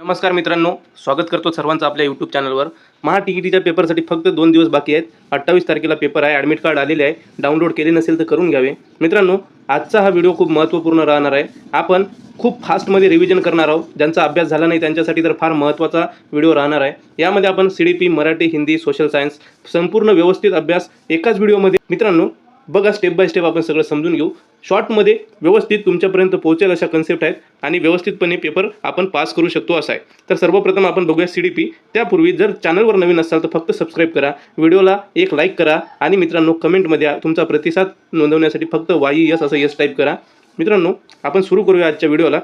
नमस्कार मित्रांनो, स्वागत करतो सर्वांचं आपल्या यूट्यूब चॅनलवर। महा टीईटीच्या पेपरसाठी फक्त 2 दिवस बाकी आहेत। 28 तारखेला पेपर आहे। ॲडमिट कार्ड आलेले आहे, डाउनलोड केले नसेल तर करून घ्यावे। मित्रांनो, आजचा हा व्हिडिओ खूप महत्त्वपूर्ण राहणार आहे। आपण खूप फास्टमध्ये रिव्हिजन करणार आहोत। ज्यांचा अभ्यास झाला नाही त्यांच्यासाठी तर फार महत्त्वाचा व्हिडिओ राहणार आहे। यामध्ये आपण CDP, Marathi, Hindi, social science संपूर्ण व्यवस्थित अभ्यास एकाच व्हिडिओमध्ये मित्रांनो बघा, स्टेप बाय स्टेप आपण सगळं समजून घेऊ। शॉर्टमध्ये व्यवस्थित तुमच्यापर्यंत पोहोचेल अशा कन्सेप्ट आहेत आणि व्यवस्थितपणे पेपर आपण पास करू शकतो असं आहे। तर सर्वप्रथम आपण बघूया सीडीपी। त्यापूर्वी जर चॅनलवर नवीन असाल तर फक्त सबस्क्राईब करा, व्हिडिओला एक लाईक करा आणि मित्रांनो कमेंटमध्ये तुमचा प्रतिसाद नोंदवण्यासाठी फक्त YES असं यस टाईप करा। मित्रांनो, आपण सुरू करूया आजच्या व्हिडिओला।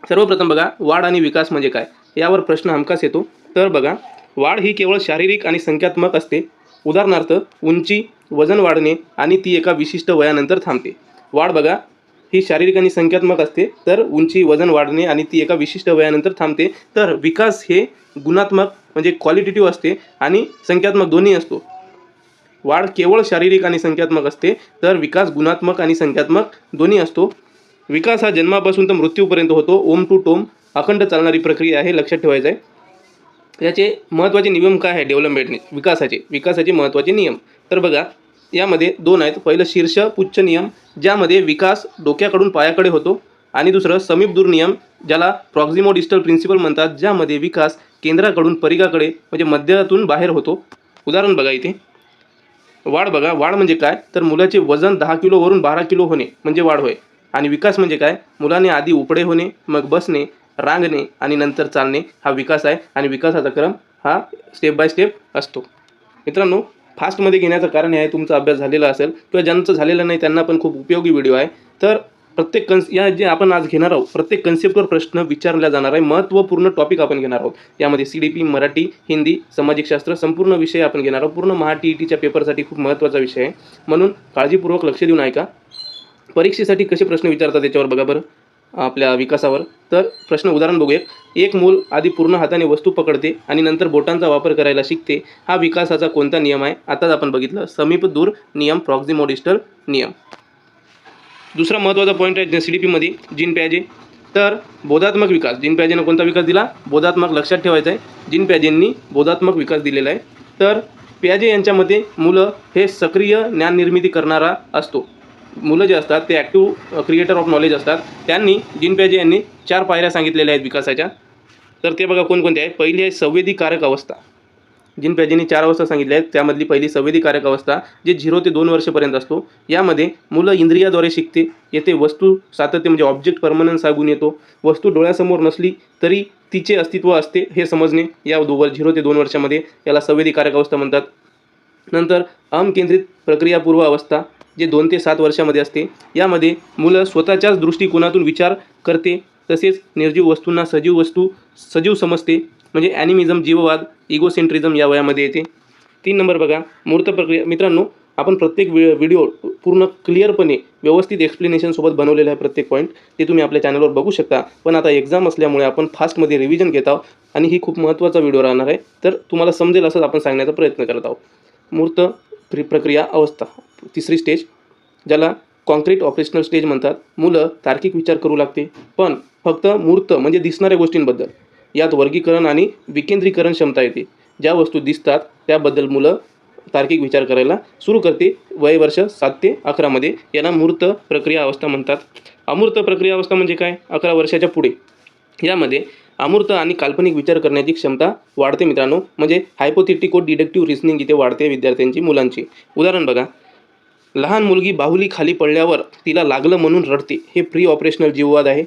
सर्वप्रथम बघा, वाढ आणि विकास म्हणजे काय यावर प्रश्न हमखास येतो। तर बघा, वाढ ही केवळ शारीरिक आणि संख्यात्मक असते। उदाहरणार्थ उंची, वजन वाढणे आणि ती एका विशिष्ट वयानंतर थांबते। वाढ बघा ही शारीरिक आणि संख्यात्मक असते, तर उंची, वजन वाढणे आणि ती एका विशिष्ट वयानंतर थांबते। तर विकास हे गुणात्मक म्हणजे क्वालिटेटिव्ह असते आणि संख्यात्मक दोन्ही असतो। वाढ केवळ शारीरिक आणि संख्यात्मक असते, तर विकास गुणात्मक आणि संख्यात्मक दोन्ही असतो। विकास हा जन्मापासून तर मृत्यूपर्यंत होतो। ओम टू टोम अखंड चालणारी प्रक्रिया आहे, लक्षात ठेवायचं आहे। याचे महत्त्वाचे नियम काय आहे डेव्हलपमेंटने विकासाचे महत्त्वाचे नियम। तर बघा, यामध्ये 2 आहेत। पहिलं शीर्ष पुच्छ नियम, ज्यामध्ये विकास डोक्याकडून पायाकडे होतो, आणि दुसरं समीप दूर नियम, ज्याला प्रॉक्झिमो डिस्टल प्रिन्सिपल म्हणतात, ज्यामध्ये विकास केंद्राकडून परिघाकडे म्हणजे मध्यातून बाहेर होतो। उदाहरण बघा इथे। वाढ बघा, वाढ म्हणजे काय तर मुलाचे वजन 10 किलोवरून 12 किलो होणे म्हणजे वाढ होय। आणि विकास म्हणजे काय, मुलाने आधी उपडे होणे, मग बसणे, रांगणे आणि नंतर चालणे हा विकास आहे। आणि विकासाचा क्रम हा स्टेप बाय स्टेप असतो। मित्रांनो, फास्टमध्ये घेण्याचं कारण हे आहे, तुमचा अभ्यास झालेला असेल किंवा ज्यांचं झालेलं नाही त्यांना पण खूप उपयोगी व्हिडिओ आहे। तर प्रत्येक या जे आपण आज घेणार आहोत प्रत्येक कन्सेप्टवर प्रश्न विचारला जाणार आहे। महत्त्वपूर्ण टॉपिक आपण घेणार आहोत। यामध्ये सीडीपी, मराठी, हिंदी, सामाजिकशास्त्र संपूर्ण विषय आपण घेणार आहोत। पूर्ण महा टीईटीच्या पेपरसाठी खूप महत्त्वाचा विषय आहे, म्हणून काळजीपूर्वक लक्ष देऊन ऐका। परीक्षेसाठी कसे प्रश्न विचारतात त्याच्यावर बघा बरं, आपल्या विकासावर। तर प्रश्न उदाहरण बघूया। एक मूल आधी पूर्ण हाताने वस्तू पकडते आणि नंतर बोटांचा वापर करायला शिकते, हा विकासाचा कोणता नियम आहे? आताच आपण बघितलं, समीप दूर नियम, प्रॉक्झिमो डिस्टल नियम। दुसरा महत्त्वाचा पॉईंट आहे सीडीपीमध्ये जीन प्याजे। तर बोधात्मक विकास, जीन प्याजेनं कोणता विकास दिला? बोधात्मक, लक्षात ठेवायचं आहे। जीन प्याजेंनी बोधात्मक विकास दिलेला आहे। तर प्याजे यांच्यामध्ये मुलं हे सक्रिय ज्ञान निर्मिती करणारा असतो। मुलं जे असतात ते ॲक्टिव्ह क्रिएटर ऑफ नॉलेज असतात। त्यांनी जीन प्याजे यांनी 4 पायऱ्या सांगितलेल्या आहेत विकासाच्या। तर ते बघा कोणकोणते आहे। पहिली आहे संवेदी कारक अवस्था। जीन प्याजेंनी 4 अवस्था सांगितल्या आहेत। त्यामधली पहिली संवेदी कारक अवस्था, जे 0 ते 2 वर्षापर्यंत असतो। यामध्ये मुलं इंद्रियाद्वारे शिकते। येथे वस्तू सातत्य म्हणजे ऑब्जेक्ट परमनन्स हा गुण येतो। वस्तू डोळ्यासमोर नसली तरी तिचे अस्तित्व असते हे समजणे, या 0 ते 2 वर्षामध्ये याला संवेदी कारक अवस्था म्हणतात। नंतर अहमकेंद्रित प्रक्रियापूर्व अवस्था, जे 2 ते 7 वर्षामध्ये असते। यामध्ये मुलं स्वतःच्याच दृष्टिकोनातून विचार करते, तसेच निर्जीव वस्तूंना सजीव समजते, म्हणजे ॲनिमिझम, जीववाद, इगोसेंट्रिझम या वयामध्ये येते। 3 नंबर बघा, मूर्त प्रक्रिया। मित्रांनो, आपण प्रत्येक व्हिडिओ पूर्ण क्लिअरपणे व्यवस्थित एक्सप्लेनेशनसोबत बनवलेलं आहे प्रत्येक पॉईंट, ते तुम्ही आपल्या चॅनलवर बघू शकता। पण आता एक्झाम असल्यामुळे आपण फास्टमध्ये रिव्हिजन घेत आहोत आणि ही खूप महत्त्वाचा व्हिडिओ राहणार आहे, तर तुम्हाला समजेल असंच आपण सांगण्याचा प्रयत्न करत आहोत। मूर्त प्रक्रिया अवस्था, तिसरी स्टेज, ज्याला कॉन्क्रीट ऑपरेशनल स्टेज म्हणतात। मुलं तार्किक विचार करू लागते, पण फक्त मूर्त म्हणजे दिसणाऱ्या गोष्टींबद्दल। यात वर्गीकरण आणि विकेंद्रीकरण क्षमता येते। ज्या वस्तू दिसतात त्याबद्दल मुलं तार्किक विचार करायला सुरू करते। वय वर्ष 7 ते 11 मध्ये याला मूर्त प्रक्रिया अवस्था म्हणतात। अमूर्त प्रक्रिया अवस्था म्हणजे काय? 11 वर्षाच्या पुढे। यामध्ये अमूर्त आणि काल्पनिक विचार करण्याची क्षमता वाढते मित्रांनो, म्हणजे हायपोथेटिको डिडक्टिव्ह रिझनिंग इथे वाढते विद्यार्थ्यांची, मुलांची। उदाहरण बघा, लहान मुलगी बाहुली खाली पडल्यावर तिला लागलं म्हणून रडते, हे प्री ऑपरेशनल जीववाद आहे।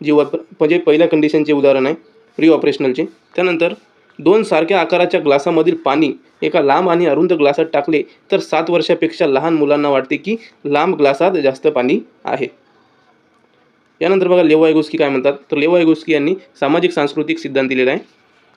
जीववाद म्हणजे पहिल्या कंडिशनचे उदाहरण आहे प्री ऑपरेशनलचे। त्यानंतर 2 सारख्या आकाराच्या ग्लासामधील पाणी एका लांब आणि अरुंद ग्लासात टाकले तर 7 वर्षापेक्षा लहान मुलांना वाटते की लांब ग्लासात जास्त पाणी आहे। यानंतर बघा, लेव वायगोस्की काय म्हणतात? तर लेव वायगोस्की यांनी सामाजिक सांस्कृतिक सिद्धांत दिलेला आहे।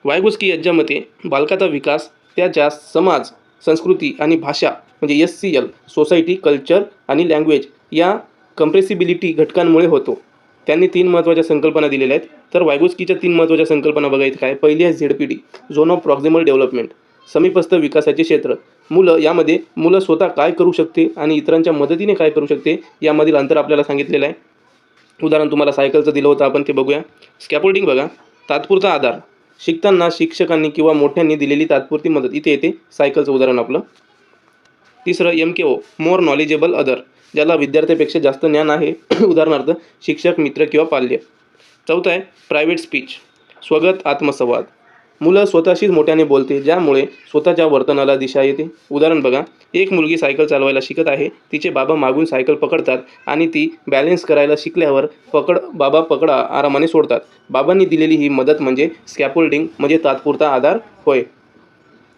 वायगोस्की यांच्या मते बालकाचा विकास त्याच्या समाज, संस्कृती आणि भाषा म्हणजे SCL, सोसायटी, कल्चर आणि लँग्वेज या कंप्रेसिबिलिटी घटकांमुळे होतो। त्यांनी 3 महत्त्वाच्या संकल्पना दिलेल्या आहेत। तर वायगोस्कीच्या 3 महत्त्वाच्या संकल्पना बघायचं काय? पहिली आहे ZPD, झोन ऑफ प्रॉक्झिमल डेव्हलपमेंट, समीपस्थ विकासाचे क्षेत्र। यामध्ये मुलं स्वतः काय करू शकते आणि इतरांच्या मदतीने काय करू शकते यामधील अंतर आपल्याला सांगितलेलं आहे। उदाहरण तुम्हाला सायकलचं दिलं होतं आपण, ते बघूया। स्कॅफोल्डिंग बघा, तात्पुरता आधार, शिकताना शिक्षकांनी किंवा मोठ्यांनी दिलेली तात्पुरती मदत. इथे येते सायकलचं उदाहरण आपलं. तिसरं MKO, मोर नॉलेजेबल अदर, ज्याला विद्यार्थ्यापेक्षा जास्त ज्ञान आहे उदाहरणार्थ शिक्षक, मित्र किंवा पाल्य. चौथं आहे प्रायव्हेट स्पीच, स्वगत आत्मसंवाद, मुलं स्वतःशीच मोठ्याने बोलते ज्यामुळे स्वतःच्या वर्तनाला दिशा येते. उदाहरण बघा, एक मुलगी सायकल चालवायला शिकत आहे. तिचे बाबा मागून सायकल पकडतात आणि ती बॅलेन्स करायला शिकल्यावर बाबा पकडा आरामाने सोडतात. बाबांनी दिलेली ही मदत म्हणजे स्कॅफोल्डिंग, म्हणजे तात्पुरता आधार होय.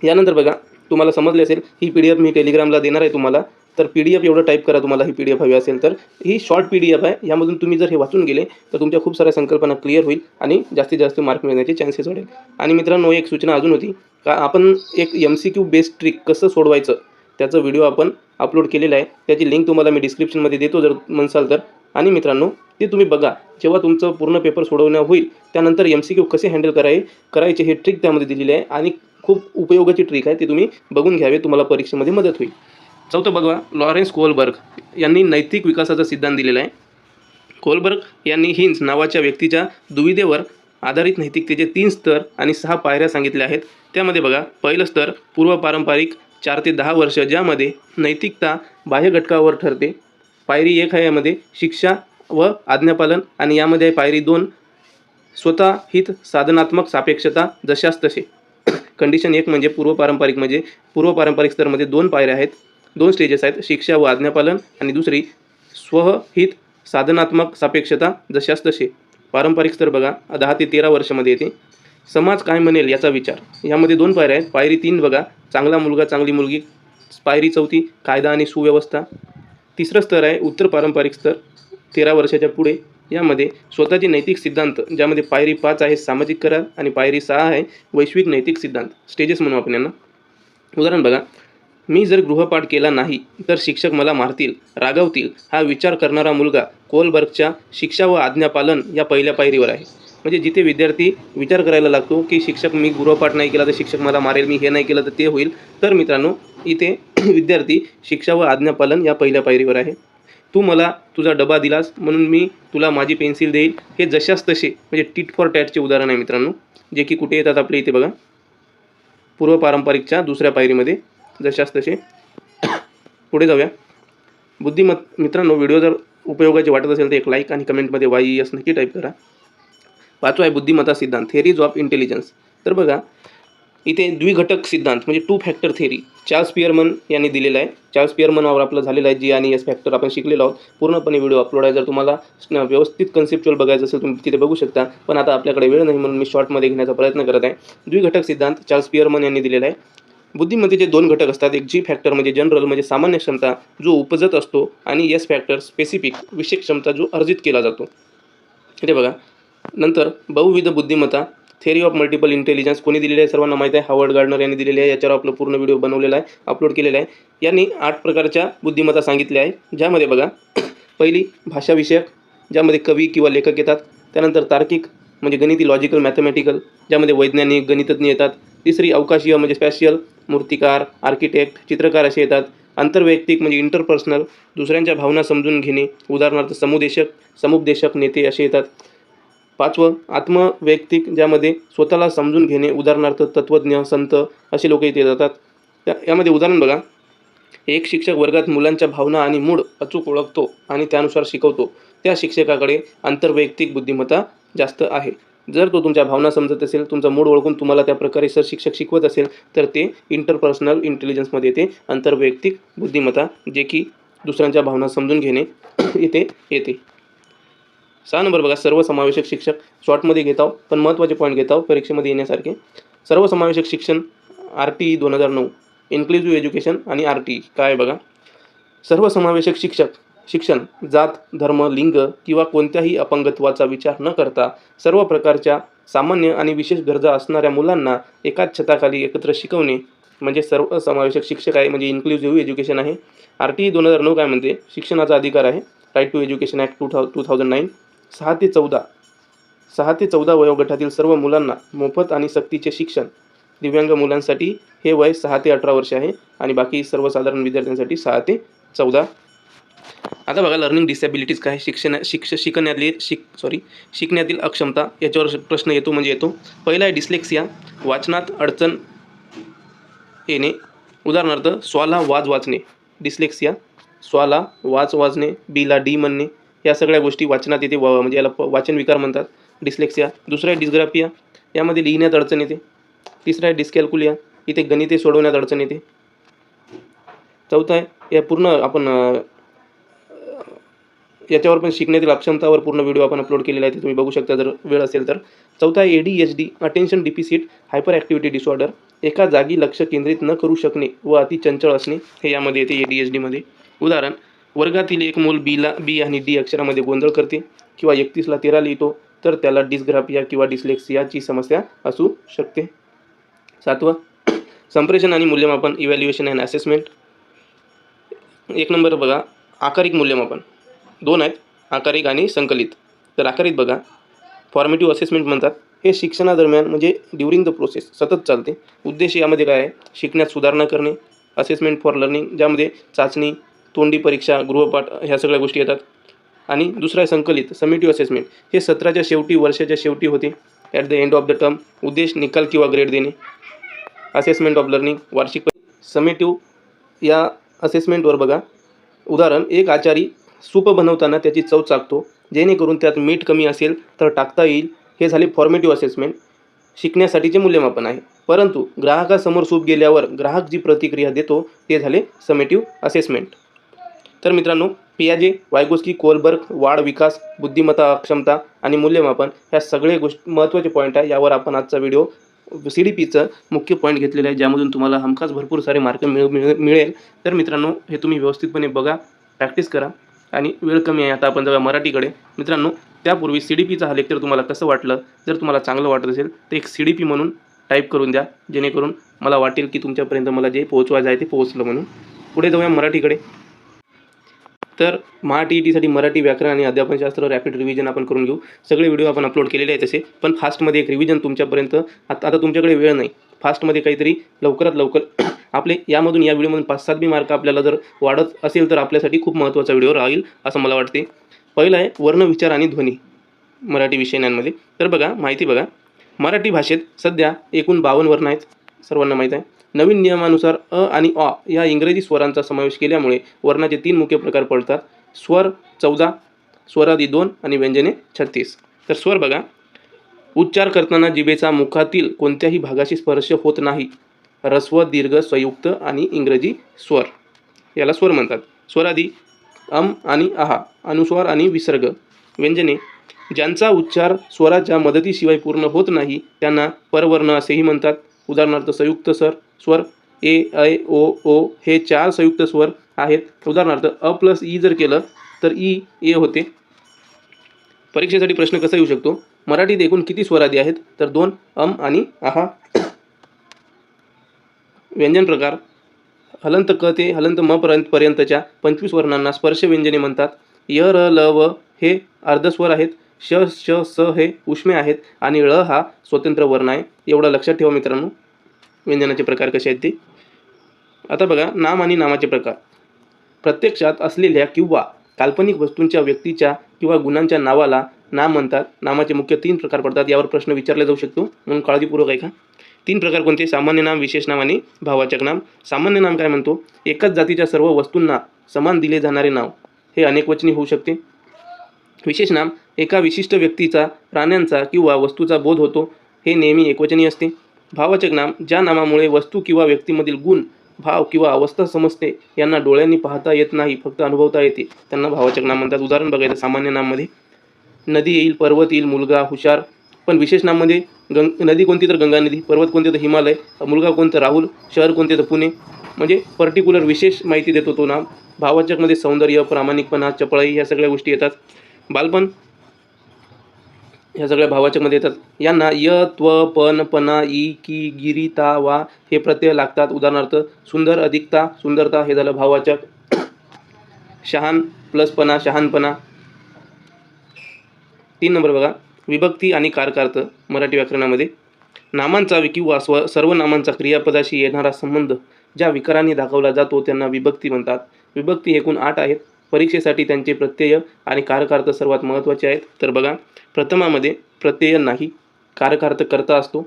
यानंतर बघा, तुम्हाला समजले असेल, ही PDF मी टेलिग्रामला देणार आहे तुम्हाला. तर PDF एवढं टाईप करा तुम्हाला ही PDF हवी असेल तर. ही शॉर्ट PDF आहे. यामधून तुम्ही जर हे वाचून गेले तर तुमच्या खूप साऱ्या संकल्पना क्लिअर होईल आणि जास्तीत जास्त मार्क मिळण्याचे चान्सेस वाढेल. आणि मित्रांनो, एक सूचना अजून होती का आपण एक MCQ बेस्ड ट्रिक कसं सोडवायचं त्याचा व्हिडिओ आपण अपलोड केलेला आहे. त्याची लिंक तुम्हाला मी डिस्क्रिप्शनमध्ये देतो जर म्हणसाल तर. आणि मित्रांनो, ते तुम्ही बघा. जेव्हा तुमचं पूर्ण पेपर सोडवणं होईल त्यानंतर MCQ कसे हँडल करायचे हे ट्रिक त्यामध्ये दिलेली आहे आणि खूप उपयोगाची ट्रिक आहे. ती तुम्ही बघून घ्यावे, तुम्हाला परीक्षेमध्ये मदत होईल. चौथं बघा, लॉरेन्स कोहलबर्ग यांनी नैतिक विकासाचा सिद्धांत दिलेला आहे. कोहलबर्ग यांनी हिंज नावाच्या व्यक्तीच्या दुविधेवर आधारित नैतिकतेचे 3 स्तर आणि 6 पायऱ्या सांगितल्या आहेत. त्यामध्ये बघा, पहिलं स्तर पूर्वपारंपरिक 4 ते 10 वर्ष, ज्यामध्ये नैतिकता बाह्य घटकावर ठरते. पायरी 1 आहे यामध्ये शिक्षा व आज्ञापालन, आणि यामध्ये आहे पायरी 2 स्वतः हित साधनात्मक सापेक्षता, जशास तसे. कंडिशन 1 म्हणजे पूर्वपारंपरिक स्तरमध्ये 2 पायऱ्या आहेत, 2 स्टेजेस आहेत, शिक्षा व आज्ञापालन, आणि दुसरी स्वहित साधनात्मक सापेक्षता, जशास तसे. पारंपरिक स्तर बघा 10 ते 13 वर्षामध्ये येते. समाज काय म्हणेल याचा विचार, यामध्ये 2 पायऱ्या आहेत. पायरी 3 बघा, चांगला मुलगा चांगली मुलगी. पायरी 4 कायदा आणि सुव्यवस्था. तिसरं स्तर आहे उत्तर पारंपरिक स्तर, 13 वर्षाच्या पुढे. यामध्ये स्वतःचे नैतिक सिद्धांत, ज्यामध्ये पायरी 5 आहे सामाजिक करार, आणि पायरी 6 आहे वैश्विक नैतिक सिद्धांत. स्टेजेस म्हणू आपण यांना. उदाहरण बघा, मी जर गृहपाठ केला नाही तर शिक्षक मला मारतील, रागावतील, हा विचार करणारा मुलगा कोहलबर्गच्या शिक्षा व आज्ञापालन या पहिल्या पायरीवर आहे. म्हणजे जिथे विद्यार्थी विचार करायला लागतो की शिक्षक, मी गृहपाठ नाही केला तर शिक्षक मला मारेल, मी हे नाही केलं तर ते होईल. तर मित्रांनो, इथे विद्यार्थी शिक्षा व आज्ञापालन या पहिल्या पायरीवर आहे. तू मला तुझा डबा दिलास म्हणून मी तुला माझी पेन्सिल देईल, हे जशास तसे, म्हणजे टिट फॉर टॅटचे उदाहरण आहे मित्रांनो, जे की कुठे येतात आपल्या इथे बघा, पूर्वपारंपरिकच्या 2ऱ्या पायरीमध्ये, जशास तसे. पुढे जाऊया. मित्रांनो, व्हिडिओ जर उपयोगाचे वाटत असेल तर एक लाईक आणि कमेंटमध्ये YES नक्की टाईप करा. 5वा आहे बुद्धिमत्ता सिद्धांत, थेरीज ऑफ इंटेलिजन्स. तर बघा, इथे द्विघटक सिद्धांत म्हणजे 2 फॅक्टर थेरी चार्ल्स स्पिअरमन यांनी दिलेला आहे. चार्ल्स स्पिअरमनवर आपलं झालेलं आहे G आणि S फॅक्टर आपण शिकलेलो आहोत. पूर्णपणे व्हिडिओ अपलोड आहे. जर तुम्हाला व्यवस्थित कन्सेप्च्युअल बघायचं असेल तुम्ही तिथे बघू शकता, पण आता आपल्याकडे वेळ नाही म्हणून मी शॉर्टमध्ये घेण्याचा प्रयत्न करत आहे. द्विघटक सिद्धांत चार्ल्स स्पिअरमन यांनी दिलेला आहे. बुद्धिमत्तेचे 2 घटक असतात. एक G फॅक्टर म्हणजे जनरल, म्हणजे सामान्य क्षमता, जो उपजत असतो, आणि S फॅक्टर स्पेसिफिक, विशेष क्षमता, जो अर्जित केला जातो. इथे बघा. नंतर बहुविध बुद्धिमत्ता, थेरी ऑफ मल्टिपल इंटेलिजन्स कोणी दिलेली आहे सर्वांना माहीत आहे, हावर्ड गार्डनर यांनी दिलेली आहे. याच्यावर आपलं पूर्ण व्हिडिओ बनवलेला आहे, अपलोड केलेला आहे. यांनी 8 प्रकारच्या बुद्धिमत्ता सांगितल्या आहे. ज्यामध्ये बघा, पहिली भाषाविषयक, ज्यामध्ये कवी किंवा लेखक येतात. त्यानंतर तार्किक म्हणजे गणिती, लॉजिकल, मॅथमॅटिकल, ज्यामध्ये वैज्ञानिक, गणितज्ञ येतात. तिसरी अवकाशीय म्हणजे स्पॅशियल, मूर्तिकार, आर्किटेक्ट, चित्रकार असे येतात. आंतरवैयक्तिक म्हणजे इंटरपर्सनल, दुसऱ्यांच्या भावना समजून घेणे, उदाहरणार्थ समुपदेशक, नेते असे येतात. 5वं आत्मवैयक्तिक, ज्यामध्ये स्वतःला समजून घेणे, उदाहरणार्थ तत्त्वज्ञ, संत असे लोक इथे जातात. यामध्ये उदाहरण बघा, एक शिक्षक वर्गात मुलांच्या भावना आणि मूड अचूक ओळखतो आणि त्यानुसार शिकवतो. त्या शिक्षकाकडे आंतरवैयक्तिक बुद्धिमत्ता जास्त आहे. जर तो तुमच्या भावना समजत असेल, तुमचा मूड ओळखून तुम्हाला त्या प्रकारे शिक्षक शिकवत असेल, तर ते इंटरपर्सनल इंटेलिजन्समध्ये येते, आंतरवैयक्तिक बुद्धिमत्ता, जे की दुसऱ्यांच्या भावना समजून घेणे इथे येते. 6 नंबर बघा, सर्वसमावेशक शिक्षक. शॉर्टमध्ये घेत आहोत पण महत्त्वाचे पॉईंट घेत आहोत परीक्षेमध्ये येण्यासारखे. सर्वसमावेशक शिक्षण RTE 2009, इन्क्लुझिव्ह एज्युकेशन आणि RTE काय आहे बघा. सर्वसमावेशक शिक्षण जात, धर्म, लिंग किंवा कोणत्याही अपंगत्वाचा विचार न करता सर्व प्रकारच्या सामान्य आणि विशेष गरजा असणाऱ्या मुलांना एकाच छताखाली एकत्र शिकवणे म्हणजे सर्वसमावेशक शिक्षक आहे, म्हणजे इन्क्लुझिव्ह एज्युकेशन आहे. RTE 2009 काय म्हणते, शिक्षणाचा अधिकार आहे, राईट टू एज्युकेशन ॲक्ट 2009. 6 ते 14 वयोगटातील सर्व मुलांना मोफत आणि सक्तीचे शिक्षण. दिव्यांग मुलांसाठी हे वय 6 ते 18 वर्ष आहे आणि बाकी सर्वसाधारण विद्यार्थ्यांसाठी 6 ते 14. आता बघा लर्निंग डिसॅबिलिटीज काय, शिकण्यातील अक्षमता, याच्यावर प्रश्न येतो म्हणजे येतो. पहिला आहे डिस्लेक्सिया, वाचनात अडचण येणे. उदाहरणार्थ स्वला वाज वाचणे, डिस्लेक्सिया, स्वला वाचणे, बीला डी म्हणणे, या सगळ्या गोष्टी वाचनात येते, म्हणजे याला वाचन विकार म्हणतात, डिस्लेक्सिया. दुसरा आहे डिस्ग्राफिया, यामध्ये लिहिण्यात अडचण येते. तिसरा आहे डिस्कॅल्कुलिया, इथे गणिते सोडवण्यात अडचण येते. चौथा आहे, या पूर्ण आपण याच्यावर पण शिकण्यातील अक्षमतावर पूर्ण व्हिडिओ आपण अपलोड केलेला आहे, ते तुम्ही बघू शकता जर वेळ असेल तर. चौथा आहे ADHD, attention deficit hyper activity disorder, एका जागी लक्ष केंद्रित न करू शकणे व अति चंचल असणे, हे यामध्ये येते ADHD मध्ये. उदाहरण, वर्गातील एक मूल बी आणि डी अक्षरामध्ये गोंधळ करते किंवा 31ला 13 लिहितो, तर त्याला डिस्ग्राफिया किंवा डिस्लेक्सियाची समस्या असू शकते. सातवं, संप्रेषण आणि मूल्यमापन, इव्हॅल्युएशन अँड असेसमेंट. एक नंबर बघा, आकारिक मूल्यमापन. दोन आहेत, आकारिक आणि संकलित. तर आकारिक बघा, फॉर्मेटिव्ह असेसमेंट म्हणतात. हे शिक्षणादरम्यान म्हणजे ड्युरिंग द प्रोसेस सतत चालते. उद्देश यामध्ये काय आहे, शिकण्यात सुधारणा करणे. असेसमेंट फॉर लर्निंग, ज्यामध्ये चाचणी, तोंडी परीक्षा, गृहपाठ, ह्या सगळ्या गोष्टी येतात. आणि दुसरा आहे संकलित, समेटिव्ह असेसमेंट. हे सत्राच्या शेवटी, वर्षाच्या शेवटी होते, at the end of the term. उद्देश निकाल किंवा ग्रेड देणे. असेसमेंट ऑफ लर्निंग वार्षिक. समेटिव्ह या असेसमेंटवर बघा, उदाहरण, एक आचारी सूप बनवताना त्याची चव चाखतो, जेणेकरून त्यात मीठ कमी असेल तर टाकता येईल. हे झाले फॉर्मेटिव्ह असेसमेंट, शिकण्यासाठीचे मूल्यमापन आहे. परंतु ग्राहकासमोर सूप गेल्यावर ग्राहक जी प्रतिक्रिया देतो ते झाले समेटिव्ह असेसमेंट. तर मित्रांनो, पियाजे, वायगोस्की, कोलबर्ग, वाढ, विकास, बुद्धिमत्ता, अक्षमता आणि मूल्यमापन, ह्या सगळे गोष्टी महत्त्वाचे पॉईंट आहे. यावर आपण आजचा व्हिडिओ CDPचं मुख्य पॉईंट घेतलेलं आहे, ज्यामधून तुम्हाला हमखास भरपूर सारे मार्क मिळेल. तर मित्रांनो, हे तुम्ही व्यवस्थितपणे बघा, प्रॅक्टिस करा. आणि वेळ कमी आहे, आता आपण जाऊया मराठीकडे. मित्रांनो, त्यापूर्वी CDPचा हा लेक्चर तुम्हाला कसं वाटलं, जर तुम्हाला चांगलं वाटत असेल तर एक CDP म्हणून टाईप करून द्या, जेणेकरून मला वाटेल की तुमच्यापर्यंत मला जे पोहोचवायचं आहे ते पोहोचलं म्हणून. पुढे जाऊया मराठीकडे. तर TETसाठी मराठी व्याकरण आणि अध्यापनशास्त्र रॅपिड रिव्हिजन आपण करून घेऊ. सगळे व्हिडिओ आपण अपलोड केलेले आहेत तसे, पण फास्टमध्ये एक रिव्हिजन तुमच्यापर्यंत. आता तुमच्याकडे वेळ नाही, फास्टमध्ये काहीतरी लवकरात लवकर आपले यामधून, या व्हिडिओमधून 5-7 बी मार्क आपल्याला जर वाढत असेल तर आपल्यासाठी खूप महत्त्वाचा व्हिडिओ राहील असं मला वाटते. पहिलं आहे वर्ण, विचार आणि ध्वनी मराठी विषयांमध्ये. तर बघा, माहिती बघा, मराठी भाषेत सध्या एकूण 52 वर्ण आहेत, सर्वांना माहीत आहे. नवीन नियमानुसार अ आणि अ या इंग्रजी स्वरांचा समावेश केल्यामुळे वर्णाचे 3 मुख्य प्रकार पडतात. स्वर 14, स्वरादी 2 आणि व्यंजने 36. तर स्वर बघा, उच्चार करताना जिभेचा मुखातील कोणत्याही भागाशी स्पर्श होत नाही. ऱ्हस्व, दीर्घ, संयुक्त आणि इंग्रजी स्वर, याला स्वर म्हणतात. स्वरादी आणि आहा, अनुस्वार आणि विसर्ग. व्यंजने, ज्यांचा उच्चार स्वराच्या मदतीशिवाय पूर्ण होत नाही त्यांना परवर्ण असेही म्हणतात. उदाहरणार्थ संयुक्त स्वर ए, ऐ, ओ हे 4 संयुक्त स्वर आहेत. उदाहरणार्थ अ प्लस ई जर केलं तर ए होते. परीक्षेसाठी प्रश्न कसा येऊ शकतो, मराठीत एकूण किती स्वरादी आहेत, तर 2, आणि आहा. व्यंजन प्रकार, हलंत क ते हलंत म पर्यंतच्या 25 वर्णांना स्पर्श व्यंजने म्हणतात. य, र, ल, व हे अर्धस्वर आहेत. श, श, स हे उष्मे आहेत आणि ळ हा स्वतंत्र वर्ण आहे. एवढं लक्षात ठेवा मित्रांनो, व्यंजनाचे प्रकार कसे आहेत ते. आता बघा, नाम आणि नामाचे प्रकार. प्रत्यक्षात असलेल्या किंवा काल्पनिक वस्तूंच्या, व्यक्तीच्या किंवा गुणांच्या नावाला नाम म्हणतात. नामाचे मुख्य 3 प्रकार पडतात. यावर प्रश्न विचारला जाऊ शकतो, म्हणून काळजीपूर्वक ऐका. 3 प्रकार कोणते, सामान्य नाम, विशेष नाम आणि भाववाचक नाम. सामान्य नाम काय म्हणतो, एकाच जातीच्या सर्व वस्तूंना समान दिले जाणारे नाव, हे अनेकवचनी होऊ शकते. विशेष नाम, एका विशिष्ट व्यक्तीचा, प्राण्यांचा किंवा वस्तूचा बोध होतो, हे नेहमी एकवचनी असते. भाववाचक नाम, ज्या नामामुळे वस्तू किंवा व्यक्तीमधील गुण, भाव किंवा अवस्था समजते, यांना डोळ्यांनी पाहता येत नाही, फक्त अनुभवता येते, त्यांना भाववाचक नाम म्हणतात. उदाहरण बघायचं सामान्य नाममध्ये, नदी येईल, पर्वत येईल, मुलगा, हुशार. पण विशेष नाममध्ये नदी कोणती तर गंगा नदी, पर्वत कोणते तर हिमालय, मुलगा कोणतं राहुल, शहर कोणते तर पुणे. म्हणजे पर्टिक्युलर विशेष माहिती देतो तो नाम. भाववाचकमध्ये सौंदर्य, प्रामाणिकपणा, चपळाई, ह्या सगळ्या गोष्टी येतात. बालपण, ह्या सगळ्या भाववाचकमध्ये येतात. यांना य, त्व, पण, पणा, ई, की, गिरी, ता, वा हे प्रत्यय लागतात. उदाहरणार्थ सुंदर, अधिकता, सुंदरता, हे झालं भाववाचक. शहान प्लस पणा, शहानपणा. 3 नंबर बघा, विभक्ती आणि कारकार्थ मराठी व्याकरणामध्ये. नामांचा किंवा सर्वनामांचा क्रियापदाशी येणारा संबंध ज्या विकारांनी दाखवला जातो त्यांना विभक्ती म्हणतात. विभक्ती एकूण 8 आहेत. परीक्षेसाठी त्यांचे प्रत्यय आणि कारकार्थ सर्वात महत्त्वाचे आहेत. तर बघा, प्रथमामध्ये प्रत्यय नाही, कारकार्थ कर्ता असतो.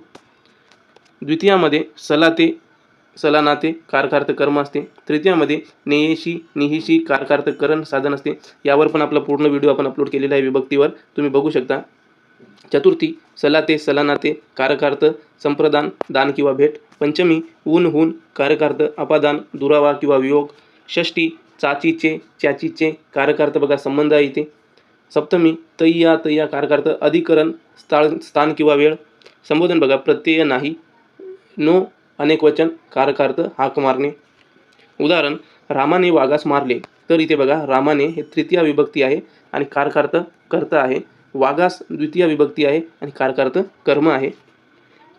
द्वितीयामध्ये सलाते सलानाते कारकार्थ कर्म असते. तृतीयामध्ये नेयेशी निहिशी कारकार्थ करण साधन असते. यावर पण आपला पूर्ण व्हिडिओ आपण अपलोड केलेला आहे विभक्तीवर, तुम्ही बघू शकता. चतुर्थी सलाते सलानाते कारकार्थ संप्रदान दान किंवा भेट. पंचमी ऊन हून कारकार्थ अपादान दुरावा किंवा वियोग. षष्टी चाचीचे चाचीचे कारकार्थ बघा संबंध आहे इथे. सप्तमी तय्या तय्या कारकार्थ अधिकरण स्थान किंवा वेळ. संबोधन बघा प्रत्यय नाही, नो अनेक वचन कारकार्थ हाक मारणे. उदाहरण रामाने वाघास मारले. तर इथे बघा रामाने हे तृतीय विभक्ती आहे आणि कारकार्थ कर्ता आहे. वाघास द्वितीय विभक्ती आहे आणि कारकार्थ कर्म आहे.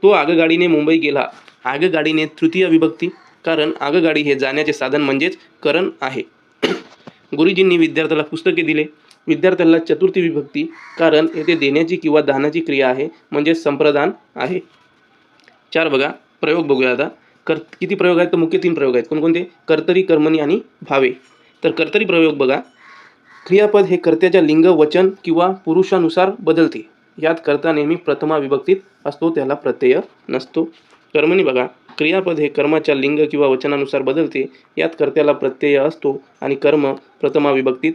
तो आगगाडीने मुंबई गेला. आगगाडीने तृतीय विभक्ती, कारण आगगाडी हे जाण्याचे साधन म्हणजेच करण आहे. गुरुजींनी विद्यार्थ्याला पुस्तके दिले. विद्यार्थ्याला चतुर्थी विभक्ती, कारण येथे देण्याची किंवा दानाची क्रिया आहे म्हणजेच संप्रदान आहे. 4 बघा प्रयोग बघूया आता. किती प्रयोग आहेत तर मुख्य 3 प्रयोग आहेत. कोणकोणते? कर्तरी कर्मणी आणि भावे. तर कर्तरी प्रयोग बघा, क्रियापद हे कर्त्याच्या लिंग वचन किंवा पुरुषानुसार बदलते. यात कर्ता नेहमी प्रथमा विभक्तीत असतो, त्याला प्रत्यय नसतो. कर्मणी बघा, क्रियापद हे कर्माच्या लिंग किंवा वचनानुसार बदलते. यात कर्त्याला प्रत्यय असतो आणि कर्म प्रथमा विभक्तीत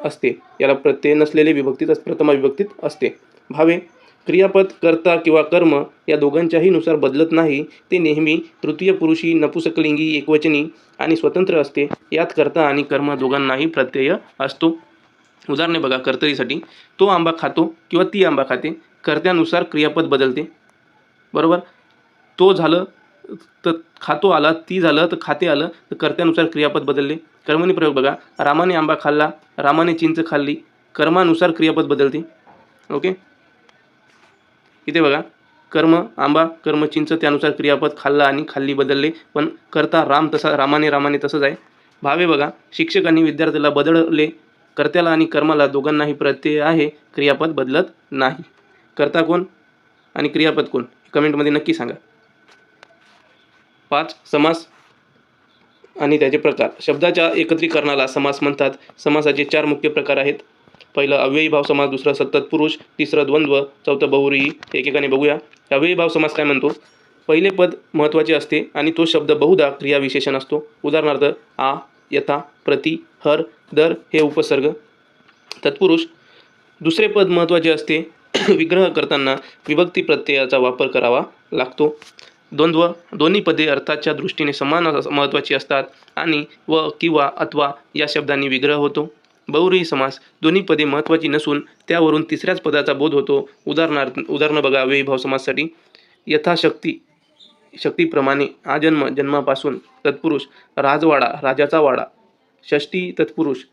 असते, याला प्रत्यय नसलेले प्रथमा विभक्तीत असते. भावे, क्रियापद कर्ता किंवा कर्म या दोघांच्याही नुसार बदलत नाही. ते नेहमी तृतीय पुरुषी नपुसकलिंगी एकवचनी आणि स्वतंत्र असते. यात कर्ता आणि कर्म दोघांनाही प्रत्यय असतो. उदाहरणे बघा कर्तरीसाठी, तो आंबा खातो किंवा ती आंबा खाते. कर्त्यानुसार क्रियापद बदलते, बरोबर. तो झालं तर खातो आला, ती झालं तर खाते आलं, तर कर्त्यानुसार क्रियापद बदलले. कर्मणी प्रयोग बघा, रामाने आंबा खाल्ला, रामाने चिंच खाल्ली. कर्मानुसार क्रियापद बदलते. ओके, इथे बघा कर्म आंबा, कर्म चिंच, त्यानुसार क्रियापद खाल्ला आणि खाल्ली बदलले, पण कर्ता रामाने तसंच आहे. भावे बघा, शिक्षकांनी विद्यार्थ्याला बदलले. कर्त्याला आणि कर्माला दोघांनाही प्रत्यय आहे, क्रियापद बदलत नाही. कर्ता कोण आणि क्रियापद कोण कमेंटमध्ये नक्की सांगा. 5 समास आणि त्याचे प्रकार. शब्दाच्या एकत्रीकरणाला समास म्हणतात. समासाचे 4 मुख्य प्रकार आहेत. पहिलं अव्ययी भाव समास, दुसरं सत्तत्पुरुष, तिसरं द्वंद्व, चौथं बहुव्रीही. एकेकाने बघूया. अव्ययी भाव समास काय म्हणतो? पहिले पद महत्त्वाचे असते आणि तो शब्द बहुधा क्रियाविशेषण असतो. उदाहरणार्थ आ, यथा, प्रति, हर, दर हे उपसर्ग. तत्पुरुष, दुसरे पद महत्त्वाचे असते. विग्रह करताना विभक्ती प्रत्ययाचा वापर करावा लागतो. द्वंद्व, दोन्ही पदे अर्थाच्या दृष्टीने समान महत्त्वाची असतात आणि व किंवा अथवा या शब्दांनी विग्रह होतो. बहुव्रीही समास, दोन्ही पदे महत्त्वाची नसून त्यावरून तिसऱ्याच पदाचा बोध होतो. उदाहरणं बघा अव्ययी भाव समासासाठी. यथाशक्ती, शक्तीप्रमाणे, आजन्म, जन्मापासून. तत्पुरुष, राजवाडा, राजाचा वाडा. षष्टी तत्पुरुष,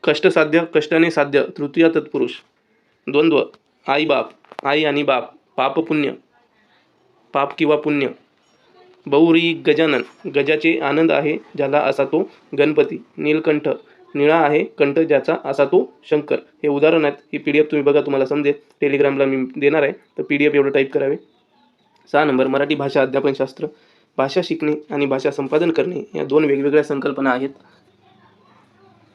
कष्टसाध्य, कष्टाने साध्य, तृतीय तत्पुरुष. द्वंद्व, आई बाप, आई आणि बाप, पाप पुण्य, पाप किंवा पुण्य. बहुव्रीही गजानन, गजाचे आनंद आहे ज्याला असा तो गणपती. नीलकंठ, निळा आहे कंठ ज्याचा असा तो शंकर. हे उदाहरण आहेत. ही PDF तुम्ही बघा, तुम्हाला समजेल. टेलिग्रामला मी देणार आहे, तर PDF एवढं टाईप करावे. 6 नंबर मराठी भाषा अध्यापनशास्त्र. भाषा शिकणे आणि भाषा संपादन करणे या 2 वेगवेगळ्या संकल्पना आहेत.